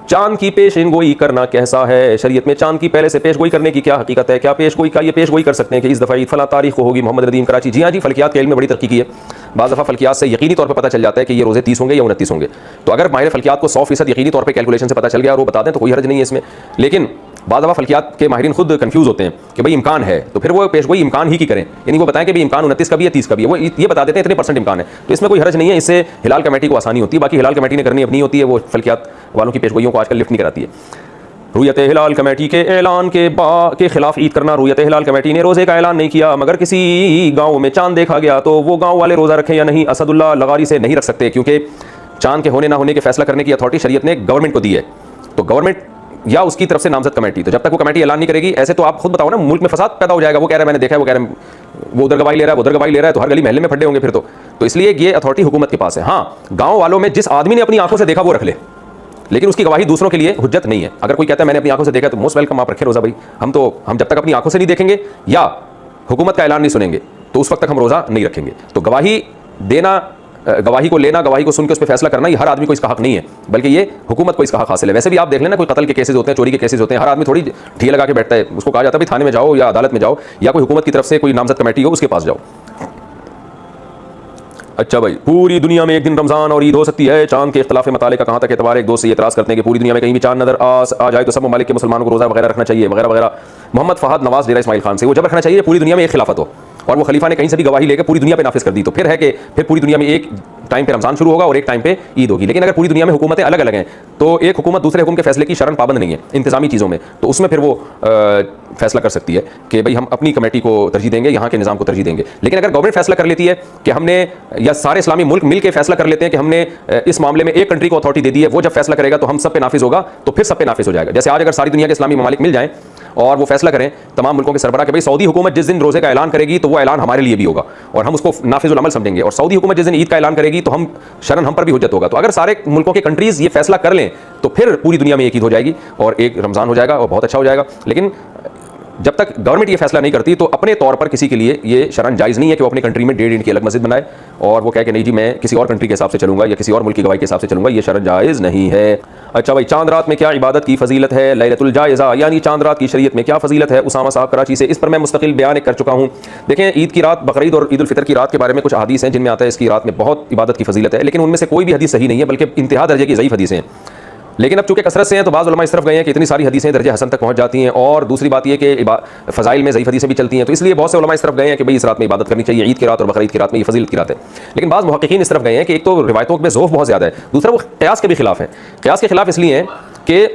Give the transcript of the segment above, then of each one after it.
चांद की पेश गोई करना कैसा है? शरीयत में चांद की पहले से पेश गोई करने की क्या हकीकत है? क्या पेश गोई का ये पेश गोई कर सकते हैं कि इस दफ़ा ईद फला तारीख को होगी? मोहम्मद नदीम कराची। जी हाँ जी, फल्कियात के इल्म में बड़ी तरक्की की है। बाज़ दफ़ा फल्कियात से यकीनी तौर पर पता चल जाता है कि ये रोज़े 30 होंगे या 29 होंगे। तो अगर माहिर फल्कियात को 100% यकीनी तौर पर कैलकुलेशन से पता चल गया और वो बता दें तो कोई हर्ज नहीं है इसमें। लेकिन बाद दफ़ा फल्कियात के माहिरीन खुद कंफ्यूज होते हैं कि भाई इम्कान है, तो फिर वो पेश गोई इम्कान ही की करें, यानी वो बताएं कि भाई इम्कान 29 का भी है, 30 का भी है, वो ये बता देते हैं इतने % इम्कान है। तो इसमें कोई हर्ज नहीं है, इससे हिलाल कमेटी को आसानी होती है। बाकी हिलाल कमेटी ने करनी अपनी होती है, वो फल्कियात वालों की पेश गोइयों को आजकल लिफ्ट नहीं कराती है। रुयत हिलाल कमेटी के ऐलान के खिलाफ ईद करना। रुयत हिलाल कमेटी ने रोज़े का ऐलान नहीं किया, मगर किसी गाँव में चांद देखा गया तो वो गाँव वाले रोज़ा रखें या नहीं? असदुल्ला लगारी से नहीं रख सकते, क्योंकि चांद के होने ना होने के फैसला करने की अथॉरिटी शरीयत ने गवर्नमेंट को दी है। तो गवर्नमेंट या उसकी तरफ से नामजद कमेटी, तो जब तक वो कमेटी ऐलान नहीं करेगी, ऐसे तो आप खुद बताओ ना, मुल्क में फसाद पैदा हो जाएगा। वो कह रहा है मैंने देखा है, वो कह रहा है वो उधर गवाही ले रहा है, वो उधर गवाही ले रहा है, तो हर गली महल्ले में फटे होंगे फिर तो इसलिए ये अथॉरिटी हुकूमत के पास है। हाँ, गाँव वालों में जिस आदमी ने अपनी आंखों से देखा वो रख ले, लेकिन उसकी गवाही दूसरों के लिए हुज्जत नहीं है। अगर कोई कहता है मैंने अपनी आंखों से देखा, तो मोस्ट वेलकम, आप रखें रोज़ा भाई। हम जब तक अपनी आंखों से नहीं देखेंगे या हुकूमत का ऐलान नहीं सुनेंगे तो उस वक्त तक हम रोज़ा नहीं रखेंगे। तो गवाही देना, गवाही को लेना, गवाही को सुन के उस पर फैसला करना, ये हर आदमी को इसका हक नहीं है, बल्कि ये हुकूमत को इसका हक हासिल है। वैसे भी आप देख लेना, कोई कत्ल के केसेस होते हैं, चोरी के केसेस होते हैं, हर आदमी थोड़ी ढी लगा के बैठता है। उसको कहा जाता है भाई थाने में जाओ या अदालत में जाओ, या कोई हुकूमत की तरफ से कोई नामजद कमेटी हो उसके पास जाओ। अच्छा भाई, पूरी दुनिया में एक दिन रमज़ान और ईद हो सकती है? चांद के इख्तिलाफ मताले का कहाँ तक एतबार? एक दोस्त से एतराज़ करते हैं कि पूरी दुनिया में कहीं भी चांद नजर आ जाए तो सब ममालिक के मुसलमानों को रोज़ा वगैरह रखना चाहिए वगैरह वगैरह। मोहम्मद फहद नवाज डेरा इस्माइल खान से, वो जब रखना चाहिए पूरी दुनिया में एक खिलाफत हो और वो खलीफा ने कहीं से भी गवाही लेकर पूरी दुनिया पे नाफिज कर दी, तो फिर है कि फिर पूरी दुनिया में एक टाइम पे रमज़ान शुरू होगा और एक टाइम पे ईद होगी। लेकिन अगर पूरी दुनिया में हुकूमतें अलग अलग हैं, तो एक हुकूमत दूसरे हुकूम के फैसले की शरण पाबंद नहीं है इंतजामी चीज़ों में, तो उसमें फिर वो फैसला कर सकती है कि भाई हम अपनी कमेटी को तरजीह देंगे, यहाँ के निज़ाम को तरजीह देंगे। लेकिन अगर गवर्नमेंट फैसला कर लेती है कि हमने, या सारे इस्लामी मुल्क मिल के फैसला कर लेते हैं कि हमने इस मामले में एक कंट्री को अथॉरिटी दे दी है, वो जब फैसला करेगा तो हम सब पे नाफिज होगा, तो फिर सब पे नाफिज हो जाएगा। जैसे आज अगर सारी दुनिया के इस्लामी ममालिक मिल जाएं और वो फैसला करें तमाम मुल्कों के सरबराह कि भाई सऊदी हुकूमत जिस दिन रोज़े का ऐलान करेगी तो वो ऐलान हमारे लिए भी होगा और हम उसको नाफिजुल अमल समझेंगे, और सऊदी हुकूमत जिस दिन ईद का ऐलान करेगी तो हम शरण हम पर भी हुज्जत होगा। तो अगर सारे मुल्कों के कंट्रीज़ ये फैसला कर लें तो फिर पूरी दुनिया में एक ईद हो जाएगी और एक रमज़ान हो जाएगा और बहुत अच्छा हो जाएगा। लेकिन जब तक गवर्नमेंट ये फैसला नहीं करती तो अपने तौर पर किसी के लिए ये शरण जायज़ नहीं है कि वो अपनी कंट्री में 1.5 इंच की अलग मस्जिद बनाए और वो कहे कि नहीं जी मैं किसी और कंट्री के हिसाब से चलूंगा या किसी और मुल्क की गवाही के हिसाब से चलूंगा, ये शरण जायज़ नहीं है। अच्छा भाई, चांद रात में क्या इबादत की फजीलत है? लैलतुल जायज़ा यानी चांद रात की शरीयत में क्या फजीलत है? उसामा साहब कराची से, इस पर मैं मुस्तकिल बयान कर चुका हूँ। देखें, ईद की रात, बकरीद और ईद उल फितर की रात के बारे में कुछ हदीस हैं जिनमें आता है इसकी रात में बहुत इबादत की फजीलत है, लेकिन उनमें से कोई भी हदीस सही नहीं है, बल्कि इंतहा दर्जे की ज़ईफ़ हदीसें हैं। लेकिन अब चूंकि कसरत से हैं तो बाज़ उलमा इस तरफ गए हैं कि इतनी सारी हदीसें दर्जे हसन तक पहुंच जाती हैं, और दूसरी बात यह कि फ़ज़ाइल में ज़ईफ़ हदीसें भी चलती हैं, तो इसलिए बहुत से उलमा इस तरफ गए हैं कि भाई इस रात में इबादत करनी चाहिए, ईद की रात और बकरीद की रात में ये फजीलत की रात है। लेकिन बाज़ मुहक़्क़ीन इस तरफ गए हैं कि एक तो रिवायतों में ज़ोफ़ बहुत ज़्यादा है, दूसरा वो क़यास के भी खिलाफ है। क़यास के खिलाफ इसलिए है कि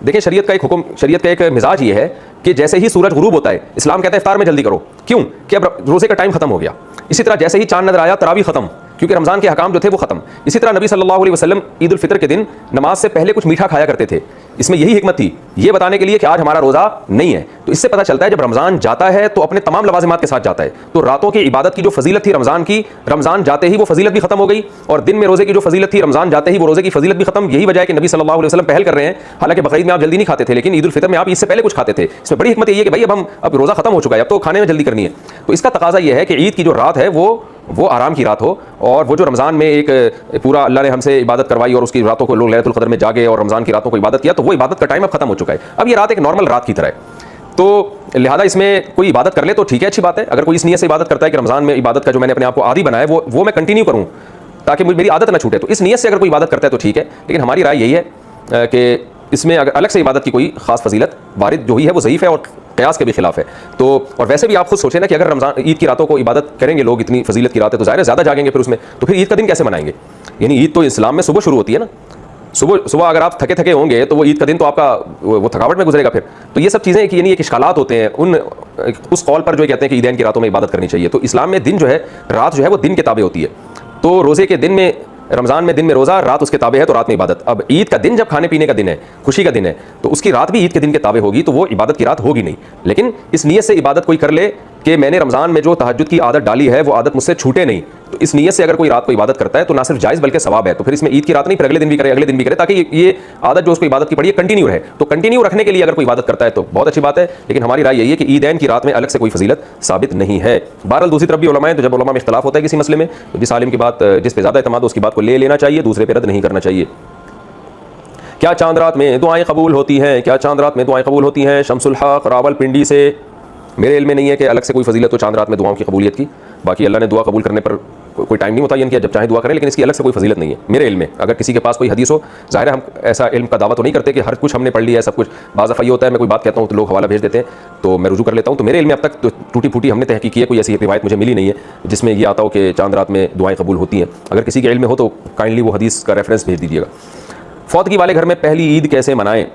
देखिए, शरीयत का एक हुक्म, शरीयत का एक मिजाज ये है कि जैसे ही सूरज गुरूब होता है, इस्लाम कहता है इफ्तार में जल्दी करो। क्यों? कि अब रोज़े का टाइम खत्म हो गया। इसी तरह जैसे ही चांद नजर आया, तरावी खत्म, क्योंकि रमज़ान के हकाम जो थे वो खत्म। इसी तरह नबी सल्लल्लाहु अलैहि वसल्लम ईद उल फितर के दिन नमाज से पहले कुछ मीठा खाया करते थे। इसमें यही हिकमत थी, ये बताने के लिए कि आज हमारा रोज़ा नहीं है। तो इससे पता चलता है जब रमज़ान जाता है तो अपने तमाम लवाजिमात के साथ जाता है। तो रातों की इबादत की जो फजीलत थी रमज़ान की, रमज़ान जाते ही वो फजीलत भी खत्म हो गई, और दिन में रोज़े की जो फजीलत थी रमज़ान जाते ही वो रोज़े की फजीलत भी खत्म। यही वजह है कि नबी सल्लल्लाहु अलैहि वसल्लम पहल कर रहे हैं। हालांकि बकरीद में आप जल्दी नहीं खाते थे, लेकिन ईद उल फितर में आप इससे पहले कुछ खाते थे। इसमें बड़ी हिकमत यही है कि भाई अब रोज़ा खत्म हो चुका है, अब तो खाने में जल्दी करनी है। तो इसका तकाजा यह है कि ईद की जो रात है वो आराम की रात हो, और वो जो रमज़ान में एक पूरा अल्लाह ने हमसे इबादत करवाई और उसकी रातों को लोग लैलतुल क़द्र में जागे और रमज़ान की रातों को इबादत किया, तो वो इबादत का टाइम अब खत्म हो चुका है। अब ये रात एक नॉर्मल रात की तरह है, तो लिहाजा इसमें कोई इबादत कर ले तो ठीक है, अच्छी बात है। अगर कोई इस नीयत से इबादत करता है कि रमज़ान में इबादत का जो मैंने अपने आप को आदी बनाया है वो मैं कंटिन्यू करूँ ताकि मेरी आदत ना छूटे, तो इस नीयत से अगर कोई इबादत करता है तो ठीक है। लेकिन हमारी राय यही है कि इसमें अगर अलग से इबादत की कोई खास फजीलत वारिद जो हुई है वो ज़ईफ़ है और क़यास के भी खिलाफ है। तो और वैसे भी आप खुद सोचें ना कि अगर रमज़ान ईद की रातों को इबादत करेंगे लोग, इतनी फजीलत की रात है, तो ज़ाहिर ज़्यादा जागेंगे फिर उसमें, तो फिर ईद का दिन कैसे मनाएंगे? यानी ईद तो इस्लाम में सुबह शुरू होती है ना, सुबह अगर आप थके थके होंगे तो वो ईद का दिन तो आपका वो थकावट में गुजरेगा फिर। तो ये सब चीज़ें कि यानी एक इश्कालात होते हैं उस कॉल पर जो कहते हैं कि ईदैन की रातों में इबादत करनी चाहिए। तो इस्लाम में दिन जो है, रात जो है वो दिन के ताबे होती है। तो रोज़े के दिन में, रमज़ान में दिन में रोज़ा, रात उसके ताबे है, तो रात में इबादत। अब ईद का दिन जब खाने पीने का दिन है, खुशी का दिन है, तो उसकी रात भी ईद के दिन के ताबे होगी, तो वो इबादत की रात होगी नहीं। लेकिन इस नीयत से इबादत कोई कर ले कि मैंने रमज़ान में जो तहज्जुद की आदत डाली है वो आदत मुझसे छूटे नहीं, तो इस नीयत से अगर कोई रात को इबादत करता है तो ना सिर्फ जायज़ बल्कि सवाब है। तो फिर इसमें ईद की रात नहीं, फिर अगले दिन भी करे, अगले दिन भी करे, ताकि ये आदत जो उसको इबादत की पड़ी है कंटिन्यू रहे। तो कंटिन्यू रखने के लिए अगर कोई इबादत करता है तो बहुत अच्छी बात है, लेकिन हमारी राय यही है कि ईदैन की रात में अलग से कोई फजीलत साबित नहीं है। बहरहाल दूसरी तरफ भी उलमा है, तो जब उलमा में इख्तिलाफ होता है किसी मसले में, तो जिस आलिम की बात, जिस पे ज़्यादा एतमाद उसकी बात को ले लेना चाहिए, दूसरे पे रद्द नहीं करना चाहिए। क्या चांद रात में दुआएं कबूल होती हैं? क्या चांद रात में दुआएं कबूल होती हैं? शमसुल हक रावलपिंडी से। मेरे इल्म में नहीं है कि अलग से कोई फजीलत हो चांद रात में दुआओं की कबूलियत की। बाकी अल्लाह ने दुआ कबूल करने पर कोई टाइम नहीं मुतय्यन किया, जब चाहे दुआ करें, लेकिन इसकी अलग से कोई फजीलत नहीं है मेरे इल्म में। अगर किसी के पास कोई हदीस हो, ज़ाहिर है हम ऐसा इल्म का दावा तो नहीं करते कि हर कुछ हमने पढ़ लिया है सब कुछ। बाज़ दफ़ा ये होता है मैं कोई बात कहता हूँ तो लोग हवाला भेज देते हैं, तो मैं रुजू कर लेता हूँ। तो मेरे इल्म में अब तक तो टूटी फूटी हमने तहकीक की है, कोई ऐसी रिवायत मुझे मिली नहीं है जिसमें ये आता हो कि चांद रात में दुआएं कबूल होती हैं। अगर किसी के इल्म में हो तो काइंडली वो हदीस का रेफरेंस भेज दीजिएगा। फौतगी वाले घर में पहली ईद कैसे मनाएं?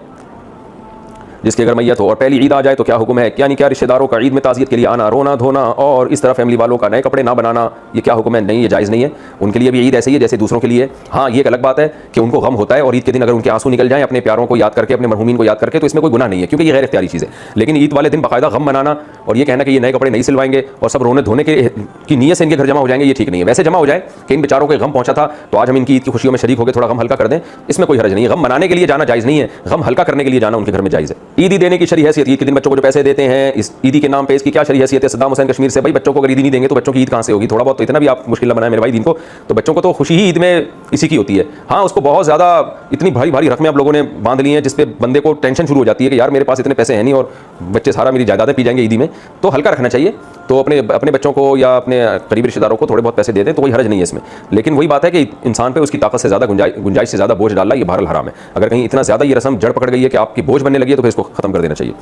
जिसके घर मैयत हो और पहली ईद आ जाए तो क्या हुक्म है? यानी क्या रिश्तेदारों का ईद में ताज़ियत के लिए आना, रोना धोना और इस तरह फैमिली वालों का नए कपड़े ना बनाना, ये क्या हुक्म है? नहीं, ये जायज़ नहीं है। उनके लिए भी ईद ऐसे ही है जैसे दूसरों के लिए। हाँ, ये एक अलग बात है कि उनको गम होता है और ईद के दिन अगर उनके आंसू निकल जाएं अपने प्यारों को याद करके, अपने मरहूमीन को याद करके, तो इसमें कोई गुनाह नहीं है, क्योंकि ये गैर इख्तियारी चीज़ है। लेकिन ईद वाले दिन बाकायदा गम मनाना और ये कहना कि ये नए कपड़े नहीं सिलवाएंगे और सब रोने धोने की नीयत से इनके घर जमा हो जाएंगे, ये ठीक नहीं है। वैसे जमा हो जाए कि इन बेचारों को गम पहुंचा था तो आज हम इनकी ईद की खुशियों में शरीक होकर थोड़ा गम हल्का कर दें, इसमें कोई हर्ज नहीं है। गम मनाने के लिए जाना जायज़ नहीं है, गम हल्का करने के लिए जाना उनके घर में जायज़ है। ईदी देने की शरई हैसियत, ईद के दिन बच्चों को जो पैसे देते हैं इस ईदी के नाम पे, इसकी क्या शरई हैसियत है? सद्दाम हुसैन कश्मीर से, भाई बच्चों को अगर ईदी नहीं देंगे तो बच्चों की ईद कहाँ से होगी? थोड़ा बहुत तो इतना भी आप मुश्किल ना बनाए मेरे भाई दिन को। तो बच्चों को तो खुशी ही ईद में इसी की होती है। हाँ, उसको बहुत ज़्यादा इतनी भारी भारी रकमें आप लोगों ने बांध ली हैं जिसपे बंदे को टेंशन शुरू हो जाती है कि यार मेरे पास इतने पैसे हैं नहीं और बच्चे सारा मेरी जायदादें पी जाएंगे ईदी में, तो हल्का रखना चाहिए। तो अपने बच्चों को या अपने करीबी रिश्तेदारों को थोड़े बहुत पैसे दे दें तो कोई हर्ज नहीं है इसमें। लेकिन वही बात है कि इंसान पे उसकी ताकत से ज़्यादा गुंजाइश से ज़्यादा बोझ डालना ये बहरहाल हराम है। अगर कहीं इतना ज़्यादा ये रस्म जड़ पकड़ गई है कि आपकी बोझ बनने लगी है तो फिर इसको खत्म कर देना चाहिए।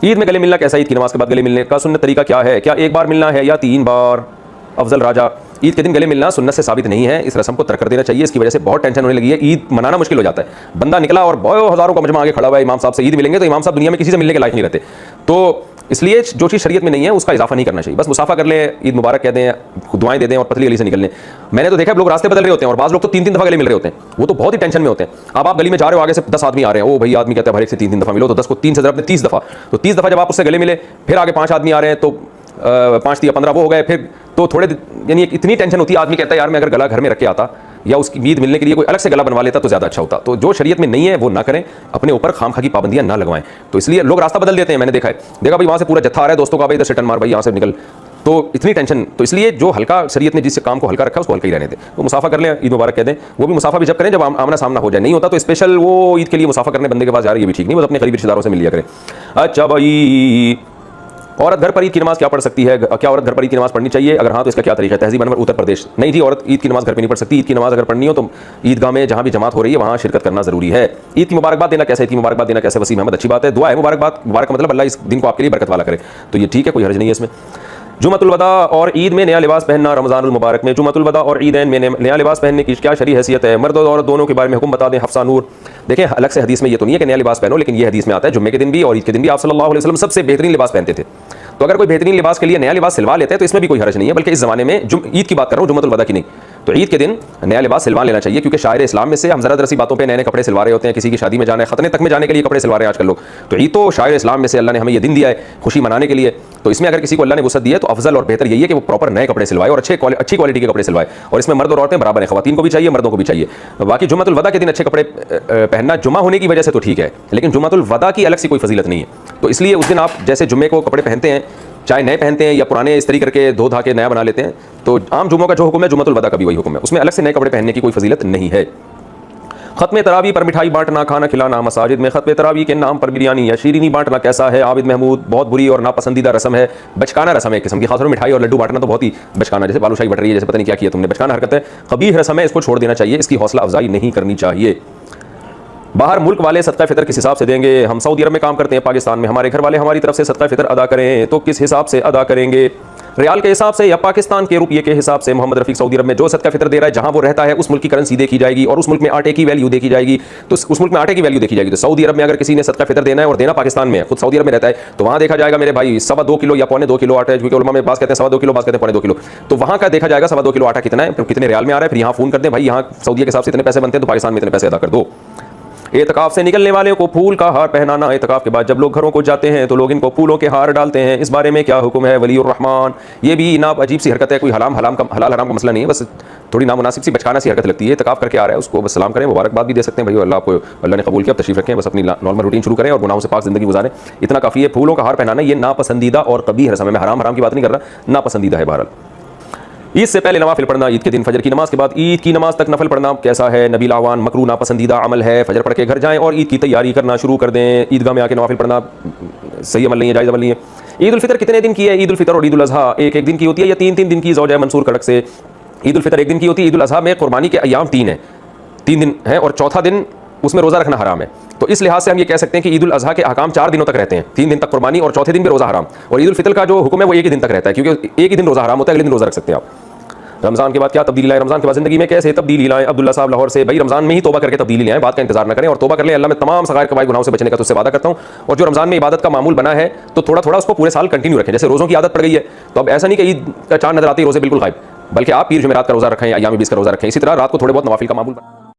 ईद में गले मिलना कैसा? ईद की नमाज के बाद गले मिलने का सुन्नत तरीका क्या है? क्या एक बार मिलना है या 3 बार? अफजल राजा, ईद के दिन गले मिलना सुन्नत से साबित नहीं है, इस रस्म को तर्क कर देना चाहिए। इसकी वजह से बहुत टेंशन होने लगी है, ईद मनाना मुश्किल हो जाता है। बंदा निकला और बहुत हज़ारों का मजमा आगे खड़ा हुआ है, इमाम साहब से ईद मिलेंगे, तो इमाम साहब दुनिया में किसी से मिलने के लायक नहीं रहते। तो इसलिए जो चीज़ शरीयत में नहीं है उसका इजाफा नहीं करना चाहिए। बस मुसाफा कर लें, ईद मुबारक कह दें, दुआएं दे दें और पतली गली से निकल लें। मैंने तो देखा है लोग रास्ते बदल रहे होते हैं और बाज़ लोग तो 3-3 दफ़ा गले मिल रहे होते हैं, वो तो बहुत ही टेंशन में होते हैं। अब आप गली में जा रहे हो, आगे से 10 आदमी आ रहे हैं, ओ भाई आदमी कहता है भाई एक से 3-3 दफ़ा मिलो, तो 10 को 3 से जब 30 दफ़ा, तो 30 दफ़ा जब आप उससे गले मिले, फिर आगे 5 आदमी आ रहे हैं तो 5 या 15 वो हो गए, फिर तो थोड़े यानी इतनी टेंशन होती है। आदमी कहता है यार मैं अगर गला घर में रख के आता या उसकी ईद मिलने के लिए कोई अलग से गला बनवा लेता तो ज़्यादा अच्छा होता। तो जो शरीयत में नहीं है वो ना करें, अपने ऊपर खामखा की पाबंदियां ना लगवाएं। तो इसलिए लोग रास्ता बदल देते हैं। मैंने देखा है, देखा भाई वहाँ से पूरा जत्था आ रहा है दोस्तों का, भाई इधर से टन मार, भाई यहाँ से निकल, तो इतनी टेंशन। तो इसलिए जो हल्का शरीयत ने जिस काम को हल्का रखा उसको हल्का ही रहने दें। तो मुसाफा कर लें, ईद मुबारक कह दें। वो भी मुसाफा भी जब करें जब आमना सामना हो जाए, नहीं होता तो स्पेशल वो ईद के लिए मुसाफा करने बंदे के पास जा रही है, ये भी ठीक नहीं, बस अपने करीबी रिश्तेदारों से मिल लिया करें। अच्छा भाई, औरत घर पर ईद की नमाज क्या पढ़ सकती है? क्या औरत घर पर ईद की नमाज पढ़नी चाहिए? अगर हाँ तो इसका क्या तरीका है? तहजीब अनवर उत्तर प्रदेश। नहीं जी, औरत ईद की नमाज घर पर नहीं पढ़ सकती। ईद की नमाज अगर पढ़नी हो तो ईदगाह में जहाँ भी जमात हो रही है वहाँ शिरकत करना जरूरी है। ईद की मुबारकबाद देना कैसे? ईद की मुबारकबाद देना कैसे? वसीम अहमद, अच्छी बात है, दुआ है, मुबारकबाद। मुबारक का मतलब अल्लाह इस दिन को आपके लिए बरकत वाला करे, तो ये ठीक है, कोई हर्ज नहीं है इसमें। जुमतुल वदा और ईद में नया लिबास पहनना, रमज़ानुल मुबारक में जुमतुल वदा और ईदैन में नया लिबास पहनने की क्या शरई हैसियत है? मर्द और औरत दोनों के बारे में हुक्म बता दें। हफ्सा नूर, देखें अलग से हदीस में ये तो नहीं है कि नया लिबास पहनो, लेकिन ये हदीस में आता है जुम्मे के दिन भी और ईद के दिन भी आप सल्लल्लाहु अलैहि वसल्लम सबसे बेहतरीन लिबास पहनते थे। तो अगर कोई बेहतरीन लिबास के लिए नया लिबास सिलवा लेते हैं तो इसमें भी कोई हर्ज नहीं है, बल्कि इस ज़माने में ईद की बात कर रहा हूँ, जुम्मतुल वदा की नहीं। तो ईद के दिन नया लिबास सिलवा लेना चाहिए, क्योंकि शायर इस्लाम में से हम ज़रा सी बातों पे नए नए कपड़े सिलवा रहे होते हैं। किसी की शादी में जाना है, खतने तक में जाने के लिए कपड़े सिलवा रहे हैं आजकल लोग। तो ईद तो शायर इस्लाम में से अल्लाह ने हमें ये दिन दिया है खुशी मनाने के लिए। तो इसमें अगर किसी को अल्लाह ने वसअत दी है तो अफजल और बेहतर यही है कि वो प्रॉपर नए कपड़े सिलवाए और अच्छी क्वालिटी के कपड़े सिलवाए। और इसमें मर्द और औरतें बराबर हैं, ख़वातीन को भी चाहिए, मर्दों को भी चाहिए। बाकी जुम्मतुल वदा के दिन अच्छे कपड़े पहनना जुम्मा होने की वजह से तो ठीक है, लेकिन जुम्मतुल वदा की अलग सी कोई फजीलत नहीं है। तो इसलिए उस दिन आप जैसे जुम्मे को कपड़े पहनते हैं, चाहे नए पहनते हैं या पुराने इस्त्री करके धो धा के नया बना लेते हैं, तो आम जुम्मों का जो हुक्म है जुम्मतुल वदा का भी वही हुक्म है, उसमें अलग से नए कपड़े पहनने की कोई फजीलत नहीं है। खत्म तरावी पर मिठाई बांटना, खाना खिलाना, मसाजिद में खत्म तरावी के नाम पर बिरयानी या शीरीनी बांटना कैसा है? आबिद महमूद, बहुत बुरी और नापसंदीदा रस्म है, बचकाना रस्म है एक किस्म की। खासतौर मिठाई और लड्डू बांटना तो बहुत ही बचकाना, जैसे बालूशाही बट रही है, जैसे पता नहीं क्या किया तुमने, बचकाना हरकत है, कबीह रस्म है, इसको छोड़ देना चाहिए, इसकी हौसला अफजाई नहीं करनी चाहिए। बाहर मुल्क वाले सदका फितर किस हिसाब से देंगे? हम सऊदी अरब में काम करते हैं, पाकिस्तान में हमारे घर वाले हमारी तरफ से सदका फितर अदा करें तो किस हिसाब से अदा करेंगे? रियाल के हिसाब से या पाकिस्तान के रुपये के हिसाब से? मोहम्मद रफीक, सऊदी अरब में जो सदका फितर दे रहा है, जहां वो रहता है उस मुल्क की करेंसी देखी जाएगी और उस मुल्क में आटे की वैल्यू देखी जाएगी। तो उस मुल्क में आटे की वैल्यू देखी जाएगी। तो सऊदी अरब में अगर किसी ने सदका फितर देना है और देना पाकिस्तान में, खुद सऊदी अरब में रहता है, तो वहां देखा जाएगा मेरे भाई 2.25 किलो या 2.25 किलो आटा है, क्योंकि उलमा में बात कहते हैं 2.25 किलो, बात कहते हैं 2.25 किलो। तो वहां का देखा जाएगा 2.25 किलो आटा कितना है, कितने रियाल में आ रहा है, फिर यहाँ फोन कर दें भाई यहाँ सऊदी के हिसाब से इतने पैसे बनते हैं तो पाकिस्तान में इतने पैसे अदा कर दो। एतकाफ से निकलने वाले को फूल का हार पहनाना, एतकाफ के बाद जब लोग घरों को जाते हैं तो लोग इनको फूलों के हार डालते हैं, इस बारे में क्या हुक्म है? वलीउर रहमान, ये भी ना अजीब सी हरकत है, कोई हलाल हराम का मसला नहीं है, बस थोड़ी नामुनासिब सी बचकाना सी हरकत लगती है। एतकाफ करके आ रहा है उसको बस सलाम करें, मुबारकबाद भी दे सकते हैं, भाई अल्लाह आपको, अल्लाह ने कबूल किया, तशरीफ रखें, बस अपनी नॉर्मल रूटीन शुरू करें और गुनाहों से पाक जिंदगी गुजारें, इतना काफ़ी है। फूलों का हार पहनाना ये नापसंदीदा और कबीह रस्म है, मैं हराम की बात नहीं कर रहा, नापसंदीदा है। बहरहाल ईद से पहले नवाफिल पढ़ना, ईद के दिन फजर की नमाज के बाद ईद की नमाज तक नफल पढ़ना कैसा है? नबील आवान मकरू नापसंदीदा अमल है। फजर पढ़ के घर जाएं और ईद की तैयारी करना शुरू कर दें। ईदगाह में आके नवाफिल पढ़ना सही अमल नहीं है, जायज़ अमल नहीं है। ईद उल फितर कितने दिन की है? ईद उल फितर और ईद उल अज़हा एक एक दिन की होती है या तीन तीन दिन की? ज़ौजा मंसूर कड़क से ईद उल फितर एक दिन की होती है। ईद उल अज़हा में कुर्बानी के अय्याम 3 हैं, 3 दिन हैं और चौथा दिन उसमें रोज़ा रखना हराम है। तो इस लिहाज से हम ये कह सकते हैं कि ईद उल अज़हा के अहकाम 4 दिनों तक रहते हैं, 3 दिन तक कुर्बानी और चौथे दिन भी रोज़ा हराम। और ईद उल फितर का जो हुक्म है वो एक ही दिन तक रहता है, क्योंकि एक ही दिन रोज़ा हराम होता है, अगले दिन रोज़ा रख सकते हैं आप। रमज़ान के बाद क्या तब्दीली लाएं? रमज़ान के बाद ज़िंदगी में कैसे तब्दीली लाएं? अब्दुल्ला साहब लाहौर से, भाई रमज़ान में ही तौबा करके तब्दीली लाएं, बात का इंतजार न करें और तौबा कर लें। अल्लाह में तमाम सगायर कबाइर गुनाहों से बचने का तुझसे वादा करता हूँ। और जो रमज़ान में इबादत का मामूल बना है तो थोड़ा थोड़ा उसको पूरे साल कंटिन्यू रखें। जैसे रोज़ों की आदत पड़ गई है तो अब ऐसा नहीं कि ईद का चांद नजर आते ही रोज़े बिल्कुल गायब, बल्कि आप पीर जुमेरात का रोज़ा रखें, अय्याम 20 का रोज़ा रखें। इसी तरह रात को थोड़े बहुत नवाफिल का मामूल